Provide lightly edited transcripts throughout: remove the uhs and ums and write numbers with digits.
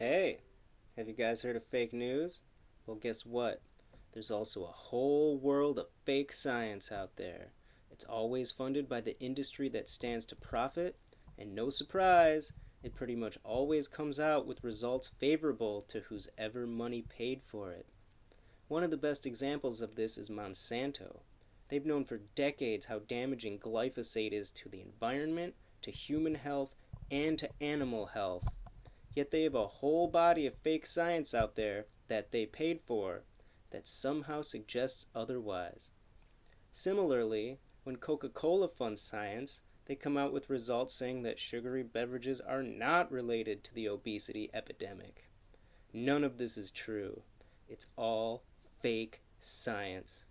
Hey, have you guys heard of fake news? Well, guess what? There's also a whole world of fake science out there. It's always funded by the industry that stands to profit, and no surprise, it pretty much always comes out with results favorable to whose ever money paid for it. One of the best examples of this is Monsanto. They've known for decades how damaging glyphosate is to the environment, to human health, and to animal health. Yet they have a whole body of fake science out there that they paid for that somehow suggests otherwise. Similarly, when Coca-Cola funds science, they come out with results saying that sugary beverages are not related to the obesity epidemic. None of this is true. It's all fake science.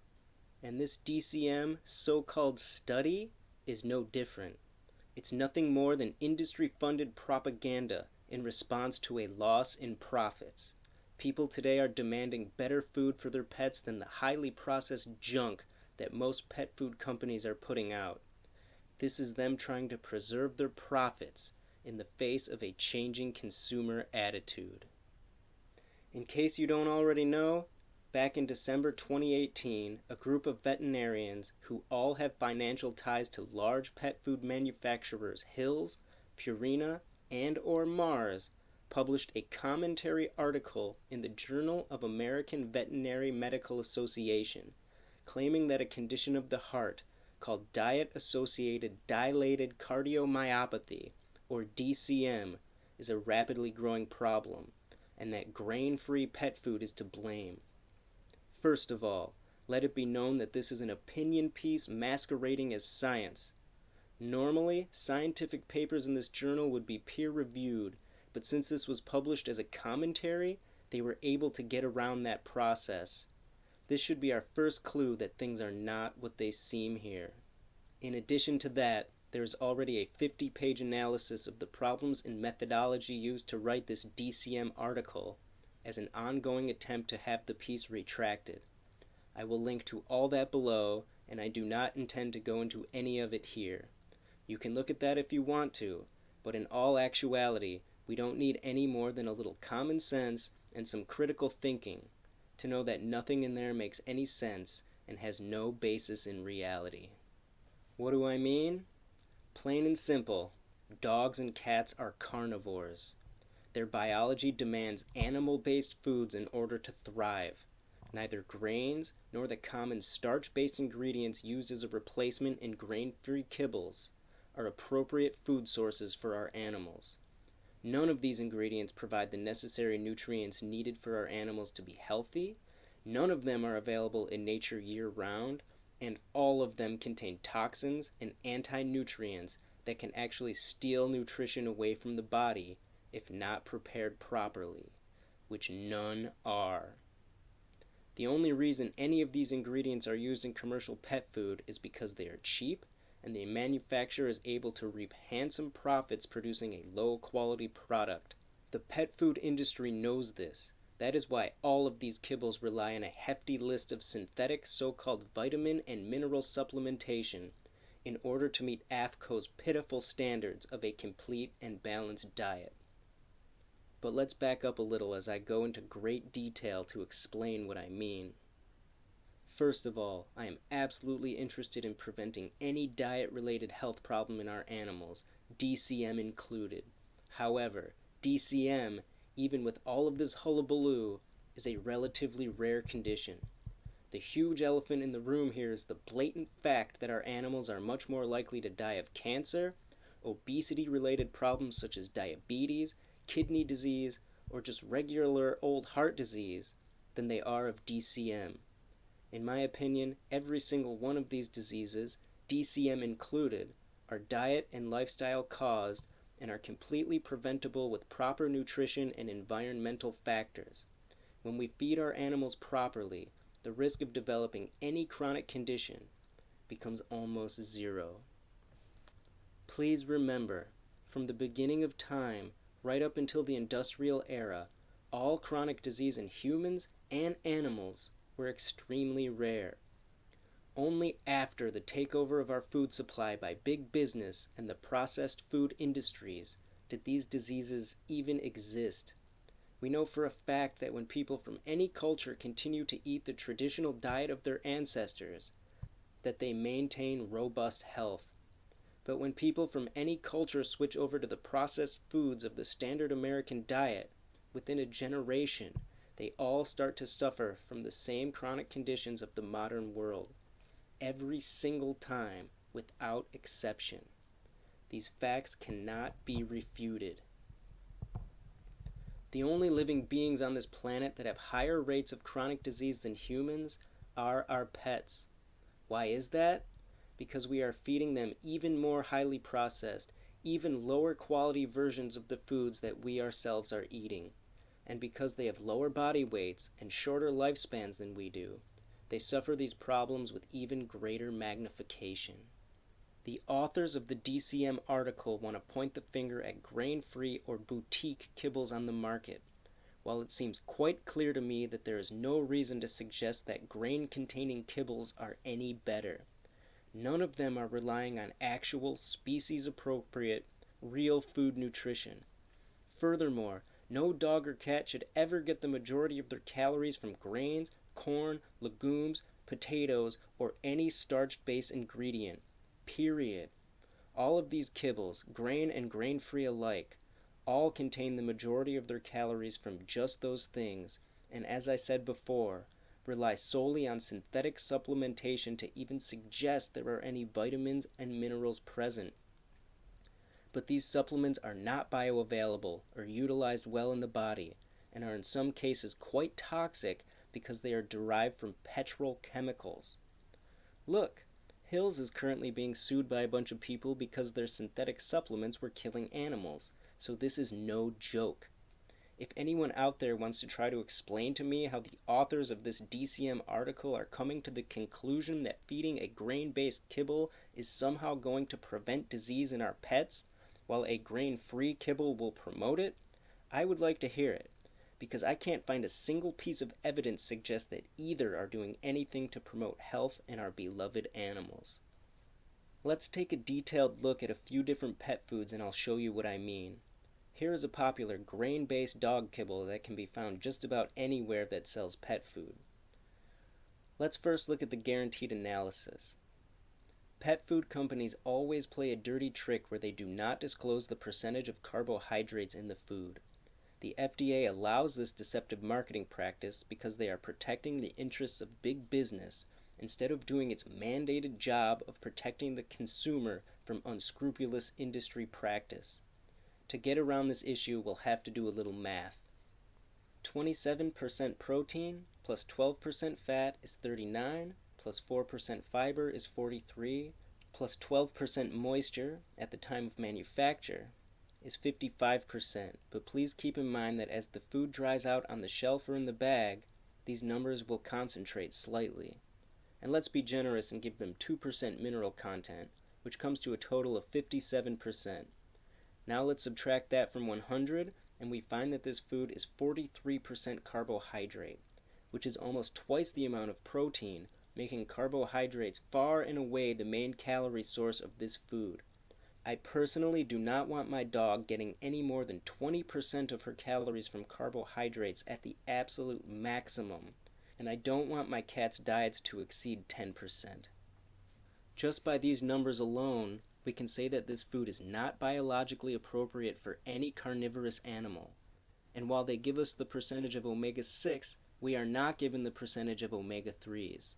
And this DCM so-called study is no different. It's nothing more than industry-funded propaganda in response to a loss in profits. People today are demanding better food for their pets than the highly processed junk that most pet food companies are putting out. This is them trying to preserve their profits in the face of a changing consumer attitude. In case you don't already know, back in December 2018, a group of veterinarians who all have financial ties to large pet food manufacturers Hills, Purina, and/or Mars published a commentary article in the Journal of American Veterinary Medical Association, claiming that a condition of the heart called diet-associated dilated cardiomyopathy, or DCM, is a rapidly growing problem, and that grain-free pet food is to blame. First of all, let it be known that this is an opinion piece masquerading as science. Normally, scientific papers in this journal would be peer-reviewed, but since this was published as a commentary, they were able to get around that process. This should be our first clue that things are not what they seem here. In addition to that, there is already a 50-page analysis of the problems and methodology used to write this DCM article as an ongoing attempt to have the piece retracted. I will link to all that below, and I do not intend to go into any of it here. You can look at that if you want to, but in all actuality, we don't need any more than a little common sense and some critical thinking to know that nothing in there makes any sense and has no basis in reality. What do I mean? Plain and simple, dogs and cats are carnivores. Their biology demands animal-based foods in order to thrive. Neither grains nor the common starch-based ingredients used as a replacement in grain-free kibbles are appropriate food sources for our animals. None of these ingredients provide the necessary nutrients needed for our animals to be healthy, none of them are available in nature year-round, and all of them contain toxins and anti-nutrients that can actually steal nutrition away from the body if not prepared properly, which none are. The only reason any of these ingredients are used in commercial pet food is because they are cheap and the manufacturer is able to reap handsome profits producing a low-quality product. The pet food industry knows this. That is why all of these kibbles rely on a hefty list of synthetic so-called vitamin and mineral supplementation in order to meet AAFCO's pitiful standards of a complete and balanced diet. But let's back up a little as I go into great detail to explain what I mean. First of all, I am absolutely interested in preventing any diet-related health problem in our animals, DCM included. However, DCM, even with all of this hullabaloo, is a relatively rare condition. The huge elephant in the room here is the blatant fact that our animals are much more likely to die of cancer, obesity-related problems such as diabetes, kidney disease, or just regular old heart disease than they are of DCM. In my opinion, every single one of these diseases, DCM included, are diet and lifestyle caused and are completely preventable with proper nutrition and environmental factors. When we feed our animals properly, the risk of developing any chronic condition becomes almost zero. Please remember, from the beginning of time, right up until the industrial era, all chronic disease in humans and animals were extremely rare. Only after the takeover of our food supply by big business and the processed food industries did these diseases even exist. We know for a fact that when people from any culture continue to eat the traditional diet of their ancestors, that they maintain robust health. But when people from any culture switch over to the processed foods of the standard American diet, within a generation, they all start to suffer from the same chronic conditions of the modern world. Every single time, without exception. These facts cannot be refuted. The only living beings on this planet that have higher rates of chronic disease than humans are our pets. Why is that? Because we are feeding them even more highly processed, even lower quality versions of the foods that we ourselves are eating. And because they have lower body weights and shorter lifespans than we do, they suffer these problems with even greater magnification. The authors of the DCM article want to point the finger at grain-free or boutique kibbles on the market, while it seems quite clear to me that there is no reason to suggest that grain-containing kibbles are any better. None of them are relying on actual, species-appropriate, real food nutrition. Furthermore, no dog or cat should ever get the majority of their calories from grains, corn, legumes, potatoes, or any starch-based ingredient. Period. All of these kibbles, grain and grain-free alike, all contain the majority of their calories from just those things, and as I said before, rely solely on synthetic supplementation to even suggest there are any vitamins and minerals present. But these supplements are not bioavailable or utilized well in the body, and are in some cases quite toxic because they are derived from petrochemicals. Look, Hills is currently being sued by a bunch of people because their synthetic supplements were killing animals, so this is no joke. If anyone out there wants to try to explain to me how the authors of this DCM article are coming to the conclusion that feeding a grain-based kibble is somehow going to prevent disease in our pets, while a grain-free kibble will promote it, I would like to hear it, because I can't find a single piece of evidence suggests that either are doing anything to promote health in our beloved animals. Let's take a detailed look at a few different pet foods and I'll show you what I mean. Here is a popular grain-based dog kibble that can be found just about anywhere that sells pet food. Let's first look at the guaranteed analysis. Pet food companies always play a dirty trick where they do not disclose the percentage of carbohydrates in the food. The FDA allows this deceptive marketing practice because they are protecting the interests of big business instead of doing its mandated job of protecting the consumer from unscrupulous industry practice. To get around this issue, we'll have to do a little math. 27% protein plus 12% fat is 39, plus 4% fiber is 43, plus 12% moisture at the time of manufacture is 55%, but please keep in mind that as the food dries out on the shelf or in the bag, these numbers will concentrate slightly. And let's be generous and give them 2% mineral content, which comes to a total of 57%. Now let's subtract that from 100, and we find that this food is 43% carbohydrate, which is almost twice the amount of protein, making carbohydrates far and away the main calorie source of this food. I personally do not want my dog getting any more than 20% of her calories from carbohydrates at the absolute maximum, and I don't want my cat's diets to exceed 10%. Just by these numbers alone, we can say that this food is not biologically appropriate for any carnivorous animal. And while they give us the percentage of omega-6, we are not given the percentage of omega-3s.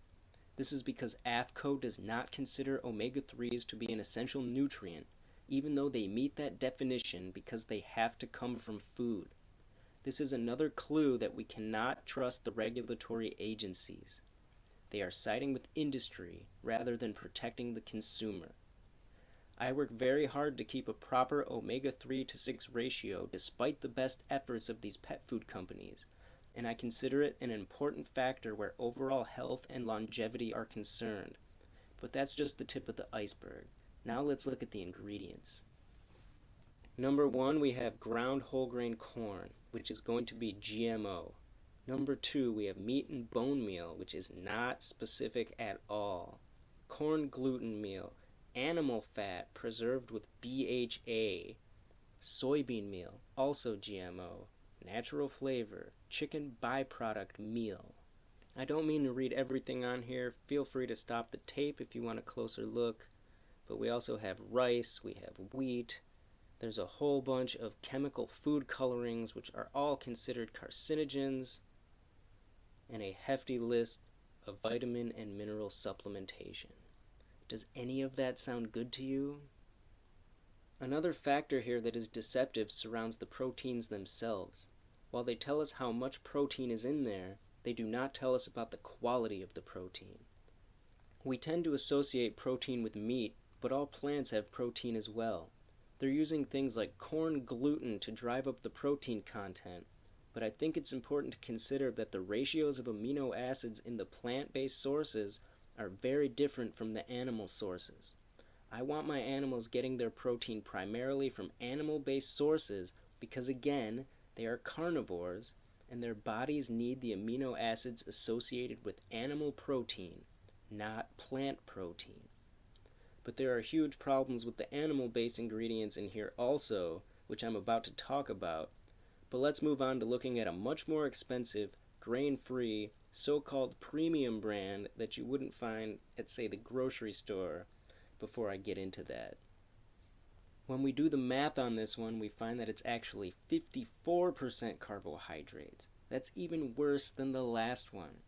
This is because AAFCO does not consider omega-3s to be an essential nutrient, even though they meet that definition because they have to come from food. This is another clue that we cannot trust the regulatory agencies. They are siding with industry rather than protecting the consumer. I work very hard to keep a proper omega-3 to 6 ratio despite the best efforts of these pet food companies, and I consider it an important factor where overall health and longevity are concerned. But that's just the tip of the iceberg. Now let's look at the ingredients. Number 1, we have ground whole grain corn, which is going to be GMO. Number 2, we have meat and bone meal, which is not specific at all. Corn gluten meal, animal fat preserved with BHA. Soybean meal, also GMO. natural flavor, chicken byproduct meal. I don't mean to read everything on here. Feel free to stop the tape if you want a closer look. But we also have rice, we have wheat. There's a whole bunch of chemical food colorings which are all considered carcinogens, and a hefty list of vitamin and mineral supplementation. Does any of that sound good to you? Another factor here that is deceptive surrounds the proteins themselves. While they tell us how much protein is in there, they do not tell us about the quality of the protein. We tend to associate protein with meat, but all plants have protein as well. They're using things like corn gluten to drive up the protein content, but I think it's important to consider that the ratios of amino acids in the plant-based sources are very different from the animal sources. I want my animals getting their protein primarily from animal-based sources because, again, they are carnivores and their bodies need the amino acids associated with animal protein, not plant protein. But there are huge problems with the animal-based ingredients in here also, which I'm about to talk about. But let's move on to looking at a much more expensive, grain-free, so-called premium brand that you wouldn't find at, say, the grocery store before I get into that. When we do the math on this one, we find that it's actually 54% carbohydrates. That's even worse than the last one.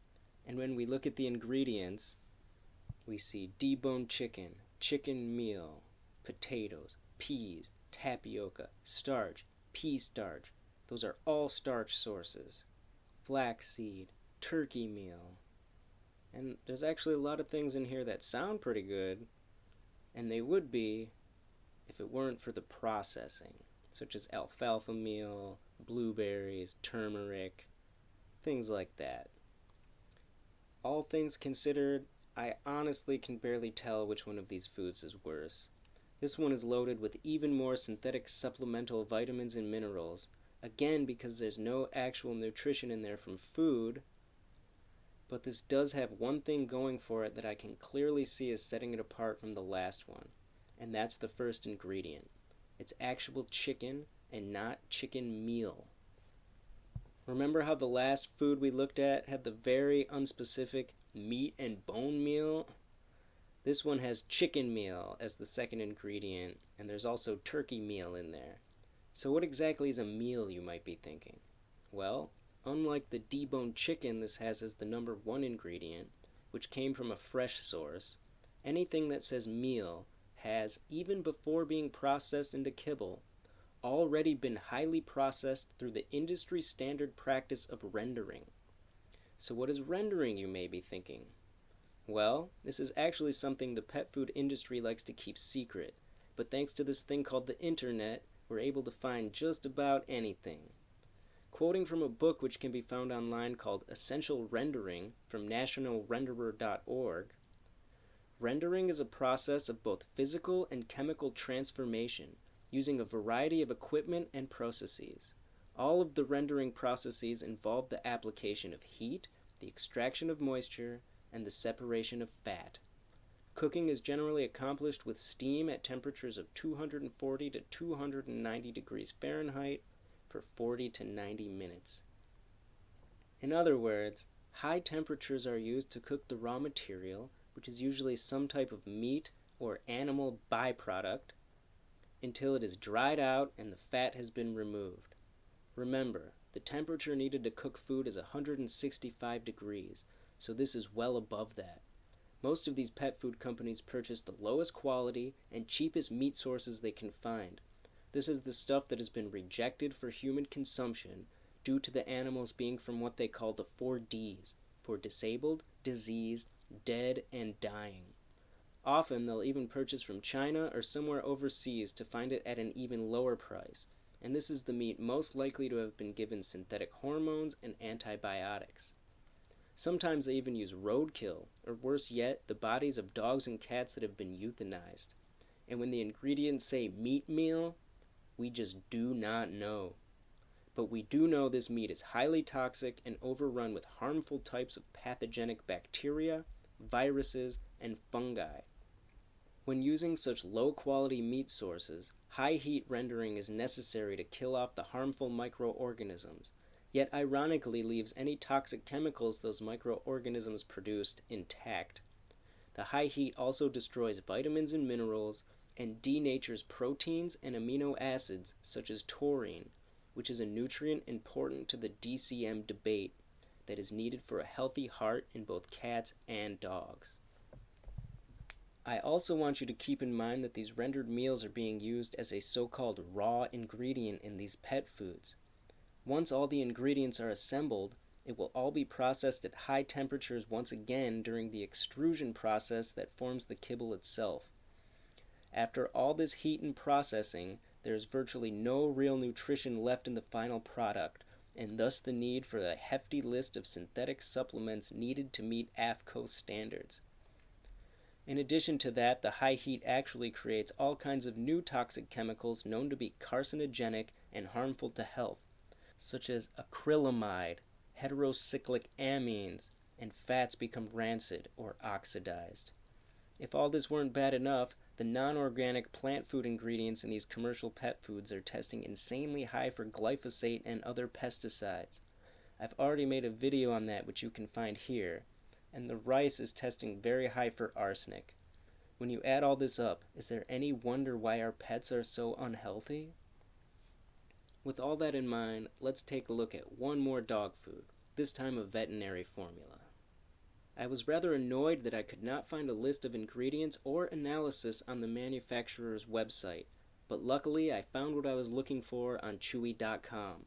And when we look at the ingredients, we see deboned chicken, chicken meal, potatoes, peas, tapioca, starch, pea starch. Those are all starch sources. Flaxseed, turkey meal. And there's actually a lot of things in here that sound pretty good, and they would be if it weren't for the processing, such as alfalfa meal, blueberries, turmeric, things like that. All things considered, I honestly can barely tell which one of these foods is worse. This one is loaded with even more synthetic supplemental vitamins and minerals, again because there's no actual nutrition in there from food, but this does have one thing going for it that I can clearly see as setting it apart from the last one, and that's the first ingredient. It's actual chicken and not chicken meal. Remember how the last food we looked at had the very unspecific meat and bone meal? This one has chicken meal as the second ingredient, and there's also turkey meal in there. So what exactly is a meal, you might be thinking? Well, unlike the deboned chicken this has as the number one ingredient, which came from a fresh source, anything that says meal has, even before being processed into kibble, already been highly processed through the industry standard practice of rendering. So what is rendering, you may be thinking? Well, this is actually something the pet food industry likes to keep secret, but thanks to this thing called the internet, we're able to find just about anything. Quoting from a book which can be found online called Essential Rendering from nationalrenderer.org, rendering is a process of both physical and chemical transformation using a variety of equipment and processes. All of the rendering processes involve the application of heat, the extraction of moisture, and the separation of fat. Cooking is generally accomplished with steam at temperatures of 240 to 290 degrees Fahrenheit for 40 to 90 minutes. In other words, high temperatures are used to cook the raw material, which is usually some type of meat or animal byproduct, until it is dried out and the fat has been removed. Remember, the temperature needed to cook food is 165 degrees, so this is well above that. Most of these pet food companies purchase the lowest quality and cheapest meat sources they can find. This is the stuff that has been rejected for human consumption due to the animals being from what they call the 4 Ds, for disabled, diseased, dead, and dying. Often they'll even purchase from China or somewhere overseas to find it at an even lower price, and this is the meat most likely to have been given synthetic hormones and antibiotics. Sometimes they even use roadkill, or worse yet, the bodies of dogs and cats that have been euthanized. And when the ingredients say meat meal, we just do not know. But we do know this meat is highly toxic and overrun with harmful types of pathogenic bacteria, viruses, and fungi. When using such low-quality meat sources, high heat rendering is necessary to kill off the harmful microorganisms, yet ironically leaves any toxic chemicals those microorganisms produced intact. The high heat also destroys vitamins and minerals and denatures proteins and amino acids such as taurine, which is a nutrient important to the DCM debate that is needed for a healthy heart in both cats and dogs. I also want you to keep in mind that these rendered meals are being used as a so-called raw ingredient in these pet foods. Once all the ingredients are assembled, it will all be processed at high temperatures once again during the extrusion process that forms the kibble itself. After all this heat and processing, there is virtually no real nutrition left in the final product, and thus the need for a hefty list of synthetic supplements needed to meet AAFCO standards. In addition to that, the high heat actually creates all kinds of new toxic chemicals known to be carcinogenic and harmful to health, such as acrylamide, heterocyclic amines, and fats become rancid or oxidized. If all this weren't bad enough, the non-organic plant food ingredients in these commercial pet foods are testing insanely high for glyphosate and other pesticides. I've already made a video on that which you can find here, and the rice is testing very high for arsenic. When you add all this up, is there any wonder why our pets are so unhealthy? With all that in mind, let's take a look at one more dog food, this time a veterinary formula. I was rather annoyed that I could not find a list of ingredients or analysis on the manufacturer's website, but luckily I found what I was looking for on Chewy.com.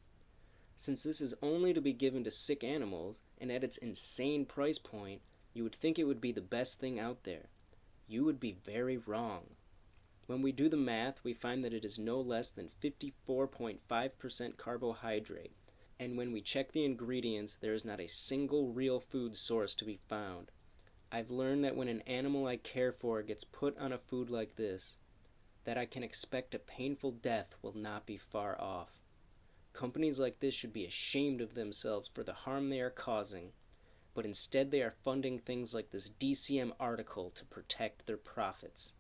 Since this is only to be given to sick animals, and at its insane price point, you would think it would be the best thing out there. You would be very wrong. When we do the math, we find that it is no less than 54.5% carbohydrate, and when we check the ingredients, there is not a single real food source to be found. I've learned that when an animal I care for gets put on a food like this, that I can expect a painful death will not be far off. Companies like this should be ashamed of themselves for the harm they are causing, but instead they are funding things like this DCM article to protect their profits.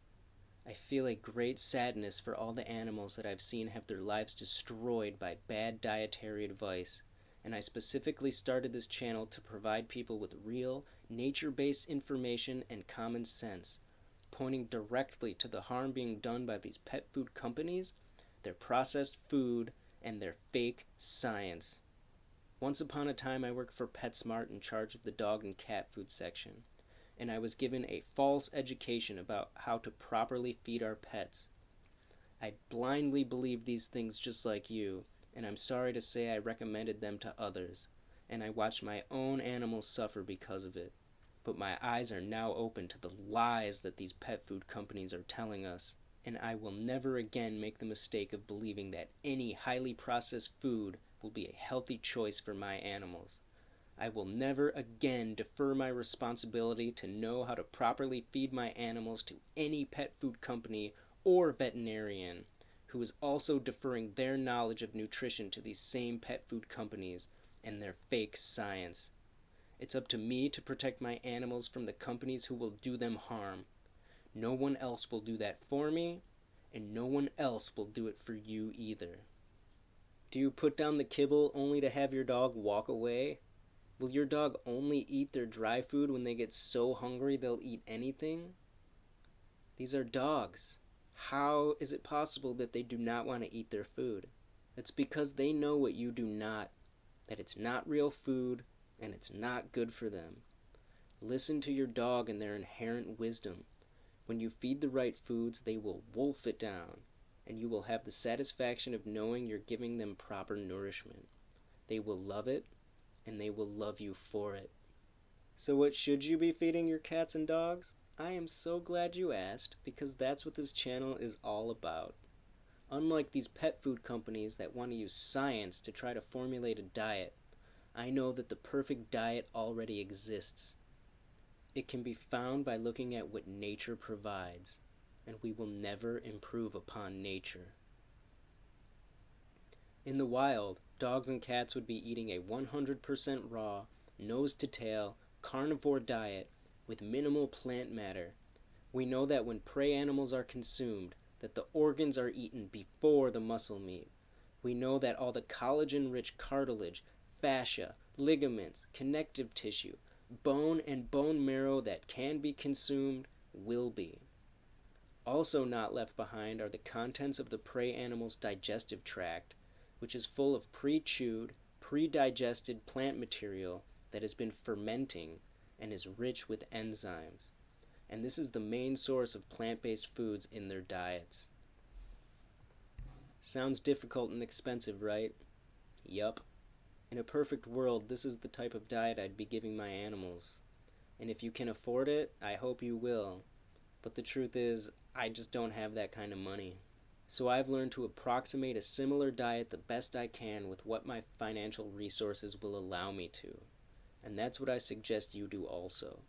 I feel a great sadness for all the animals that I've seen have their lives destroyed by bad dietary advice, and I specifically started this channel to provide people with real, nature-based information and common sense, pointing directly to the harm being done by these pet food companies, their processed food, and their fake science. Once upon a time I worked for PetSmart in charge of the dog and cat food section, and I was given a false education about how to properly feed our pets. I blindly believed these things just like you, and I'm sorry to say I recommended them to others, and I watched my own animals suffer because of it. But my eyes are now open to the lies that these pet food companies are telling us, and I will never again make the mistake of believing that any highly processed food will be a healthy choice for my animals. I will never again defer my responsibility to know how to properly feed my animals to any pet food company or veterinarian who is also deferring their knowledge of nutrition to these same pet food companies and their fake science. It's up to me to protect my animals from the companies who will do them harm. No one else will do that for me, and no one else will do it for you either. Do you put down the kibble only to have your dog walk away? Will your dog only eat their dry food when they get so hungry they'll eat anything? These are dogs. How is it possible that they do not want to eat their food? It's because they know what you do not, that it's not real food and it's not good for them. Listen to your dog and their inherent wisdom. When you feed the right foods, they will wolf it down, and you will have the satisfaction of knowing you're giving them proper nourishment. They will love it, and they will love you for it. So what should you be feeding your cats and dogs? I am so glad you asked, because that's what this channel is all about. Unlike these pet food companies that want to use science to try to formulate a diet, I know that the perfect diet already exists. It can be found by looking at what nature provides, and we will never improve upon nature. In the wild, dogs and cats would be eating a 100% raw, nose-to-tail, carnivore diet with minimal plant matter, We know that when prey animals are consumed, that the organs are eaten before the muscle meat. We know that all the collagen-rich cartilage, fascia, ligaments, connective tissue, bone and bone marrow that can be consumed will be. Also not left behind are the contents of the prey animal's digestive tract, which is full of pre-chewed, pre-digested plant material that has been fermenting and is rich with enzymes. And this is the main source of plant-based foods in their diets. Sounds difficult and expensive, right? Yup. In a perfect world, this is the type of diet I'd be giving my animals. And if you can afford it, I hope you will. But the truth is, I just don't have that kind of money. So I've learned to approximate a similar diet the best I can with what my financial resources will allow me to. And that's what I suggest you do also.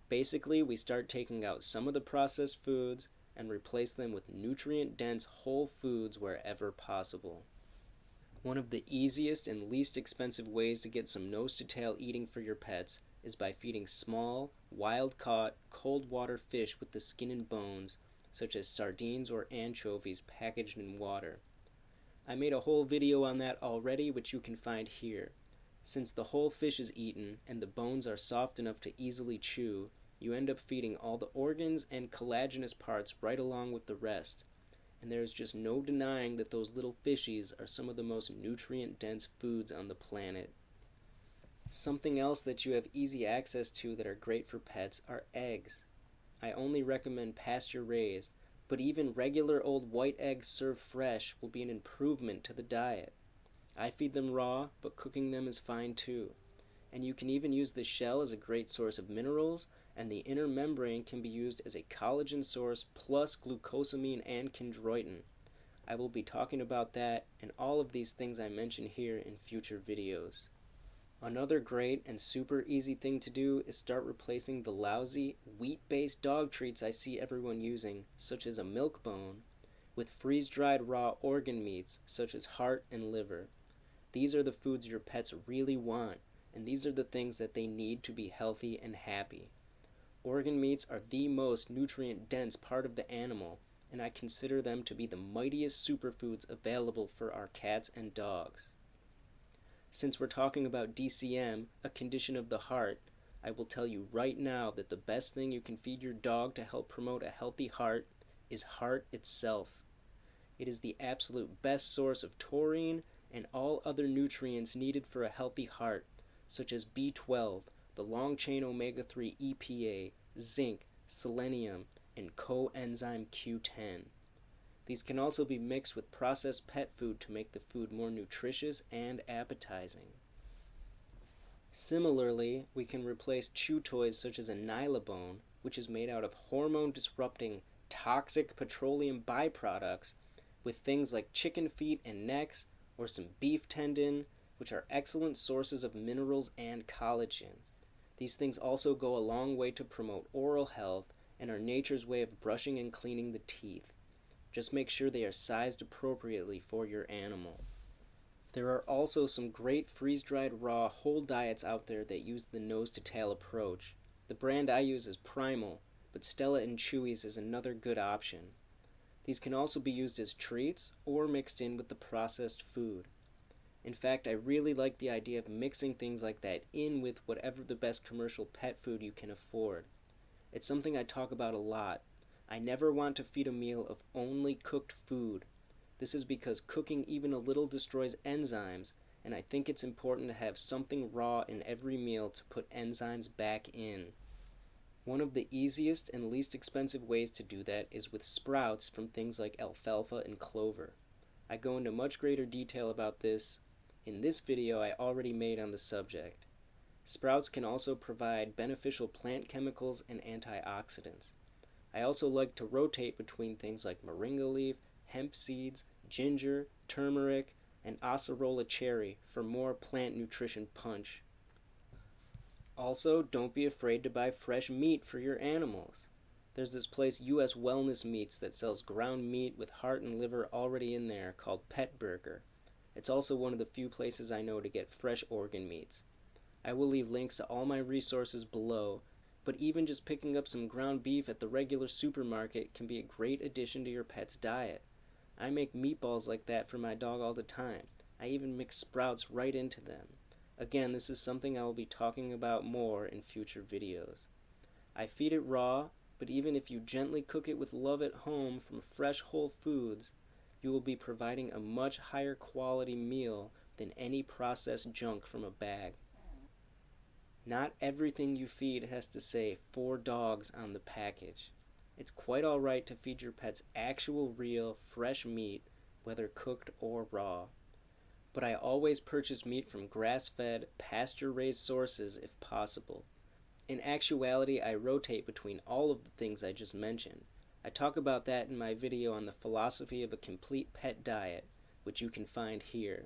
Basically, we start taking out some of the processed foods and replace them with nutrient-dense whole foods wherever possible. One of the easiest and least expensive ways to get some nose-to-tail eating for your pets is by feeding small, wild-caught, cold-water fish with the skin and bones, such as sardines or anchovies packaged in water. I made a whole video on that already, which you can find here. Since the whole fish is eaten and the bones are soft enough to easily chew, you end up feeding all the organs and collagenous parts right along with the rest. And there is just no denying that those little fishies are some of the most nutrient-dense foods on the planet. Something else that you have easy access to that are great for pets are eggs. I only recommend pasture-raised, but even regular old white eggs served fresh will be an improvement to the diet. I feed them raw, but cooking them is fine too. And you can even use the shell as a great source of minerals, and the inner membrane can be used as a collagen source plus glucosamine and chondroitin. I will be talking about that and all of these things I mention here in future videos. Another great and super easy thing to do is start replacing the lousy, wheat-based dog treats I see everyone using, such as a milk bone, with freeze-dried raw organ meats, such as heart and liver. These are the foods your pets really want, and these are the things that they need to be healthy and happy. Organ meats are the most nutrient-dense part of the animal, and I consider them to be the mightiest superfoods available for our cats and dogs. Since we're talking about DCM, a condition of the heart, I will tell you right now that the best thing you can feed your dog to help promote a healthy heart is heart itself. It is the absolute best source of taurine and all other nutrients needed for a healthy heart, such as B12, the long-chain omega-3 EPA, zinc, selenium, and coenzyme Q10. These can also be mixed with processed pet food to make the food more nutritious and appetizing. Similarly, we can replace chew toys such as a Nylabone, which is made out of hormone-disrupting toxic petroleum byproducts, with things like chicken feet and necks, or some beef tendon, which are excellent sources of minerals and collagen. These things also go a long way to promote oral health and are nature's way of brushing and cleaning the teeth. Just make sure they are sized appropriately for your animal. There are also some great freeze-dried raw whole diets out there that use the nose-to-tail approach. The brand I use is Primal, but Stella & Chewy's is another good option. These can also be used as treats or mixed in with the processed food. In fact, I really like the idea of mixing things like that in with whatever the best commercial pet food you can afford. It's something I talk about a lot. I never want to feed a meal of only cooked food. This is because cooking even a little destroys enzymes, and I think it's important to have something raw in every meal to put enzymes back in. One of the easiest and least expensive ways to do that is with sprouts from things like alfalfa and clover. I go into much greater detail about this in this video I already made on the subject. Sprouts can also provide beneficial plant chemicals and antioxidants. I also like to rotate between things like moringa leaf, hemp seeds, ginger, turmeric, and acerola cherry for more plant nutrition punch. Also, don't be afraid to buy fresh meat for your animals. There's this place, US Wellness Meats, that sells ground meat with heart and liver already in there called Pet Burger. It's also one of the few places I know to get fresh organ meats. I will leave links to all my resources below, But even just picking up some ground beef at the regular supermarket can be a great addition to your pet's diet. I make meatballs like that for my dog all the time. I even mix sprouts right into them. Again, this is something I will be talking about more in future videos. I feed it raw, but even if you gently cook it with love at home from fresh whole foods, you will be providing a much higher quality meal than any processed junk from a bag. Not everything you feed has to say 4 dogs on the package. It's quite alright to feed your pets actual, real, fresh meat, whether cooked or raw. But I always purchase meat from grass-fed, pasture-raised sources if possible. In actuality, I rotate between all of the things I just mentioned. I talk about that in my video on the philosophy of a complete pet diet, which you can find here.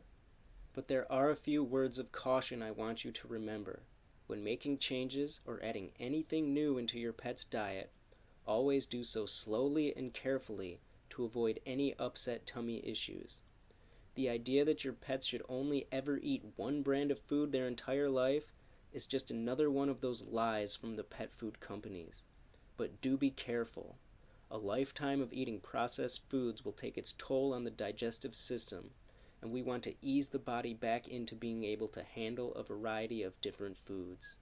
But there are a few words of caution I want you to remember. When making changes or adding anything new into your pet's diet, always do so slowly and carefully to avoid any upset tummy issues. The idea that your pets should only ever eat one brand of food their entire life is just another one of those lies from the pet food companies. But do be careful. A lifetime of eating processed foods will take its toll on the digestive system, and we want to ease the body back into being able to handle a variety of different foods.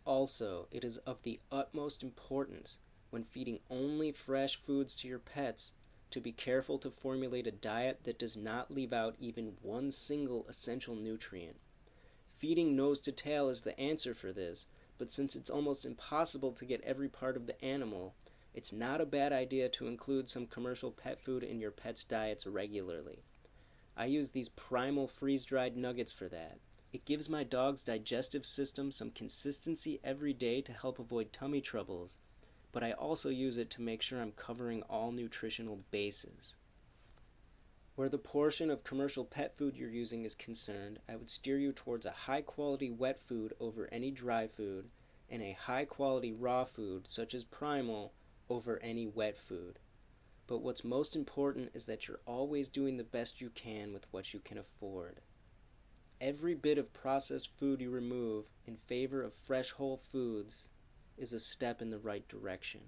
Also, it is of the utmost importance when feeding only fresh foods to your pets to be careful to formulate a diet that does not leave out even one single essential nutrient. Feeding nose to tail is the answer for this, but since it's almost impossible to get every part of the animal, it's not a bad idea to include some commercial pet food in your pet's diets regularly. I use these primal freeze-dried nuggets for that. It gives my dog's digestive system some consistency every day to help avoid tummy troubles, but I also use it to make sure I'm covering all nutritional bases. Where the portion of commercial pet food you're using is concerned, I would steer you towards a high-quality wet food over any dry food, and a high-quality raw food, such as primal, over any wet food. But what's most important is that you're always doing the best you can with what you can afford. Every bit of processed food you remove in favor of fresh whole foods is a step in the right direction.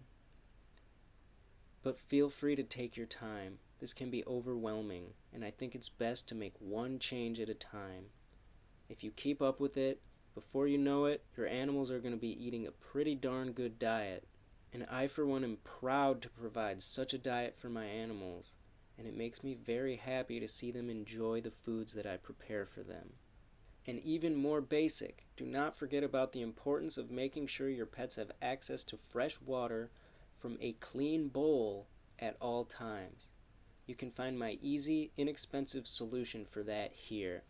But feel free to take your time. This can be overwhelming, and I think it's best to make one change at a time. If you keep up with it, before you know it, your animals are going to be eating a pretty darn good diet. And I, for one, am proud to provide such a diet for my animals, and it makes me very happy to see them enjoy the foods that I prepare for them. And even more basic, do not forget about the importance of making sure your pets have access to fresh water from a clean bowl at all times. You can find my easy, inexpensive solution for that here.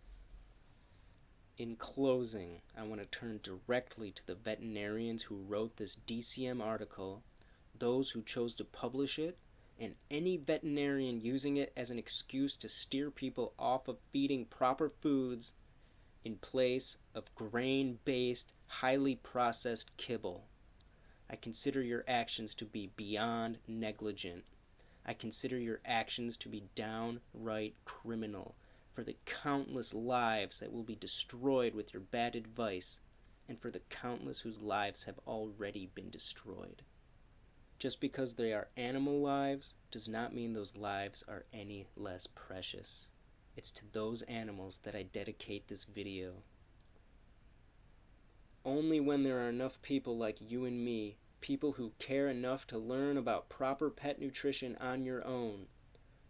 In closing, I want to turn directly to the veterinarians who wrote this DCM article, those who chose to publish it, and any veterinarian using it as an excuse to steer people off of feeding proper foods in place of grain-based, highly processed kibble. I consider your actions to be beyond negligent. I consider your actions to be downright criminal for the countless lives that will be destroyed with your bad advice, and for the countless whose lives have already been destroyed. Just because they are animal lives does not mean those lives are any less precious. It's to those animals that I dedicate this video. Only when there are enough people like you and me, people who care enough to learn about proper pet nutrition on your own,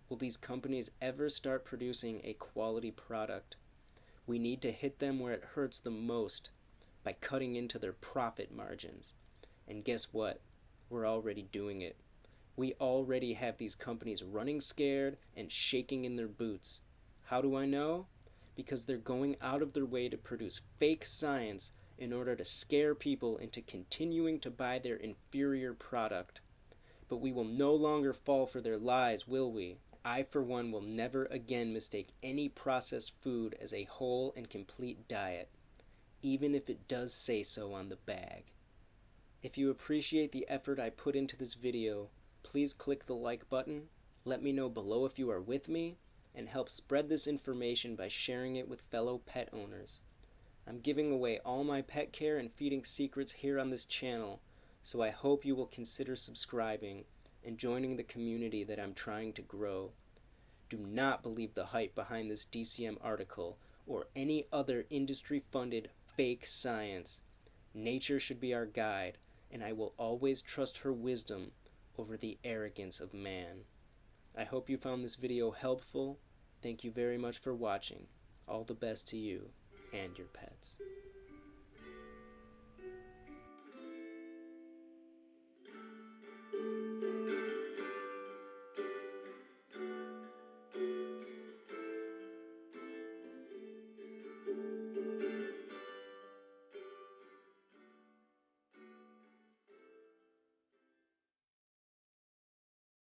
will these companies ever start producing a quality product. We need to hit them where it hurts the most, by cutting into their profit margins. And guess what? We're already doing it. We already have these companies running scared and shaking in their boots. How do I know? Because they're going out of their way to produce fake science in order to scare people into continuing to buy their inferior product. But we will no longer fall for their lies, will we? I, for one, will never again mistake any processed food as a whole and complete diet, even if it does say so on the bag. If you appreciate the effort I put into this video, please click the like button, let me know below if you are with me, and help spread this information by sharing it with fellow pet owners. I'm giving away all my pet care and feeding secrets here on this channel, So I hope you will consider subscribing and joining the community that I'm trying to grow. Do not believe the hype behind this DCM article or any other industry-funded fake science. Nature should be our guide, and I will always trust her wisdom over the arrogance of man. I hope you found this video helpful. Thank you very much for watching. All the best to you and your pets.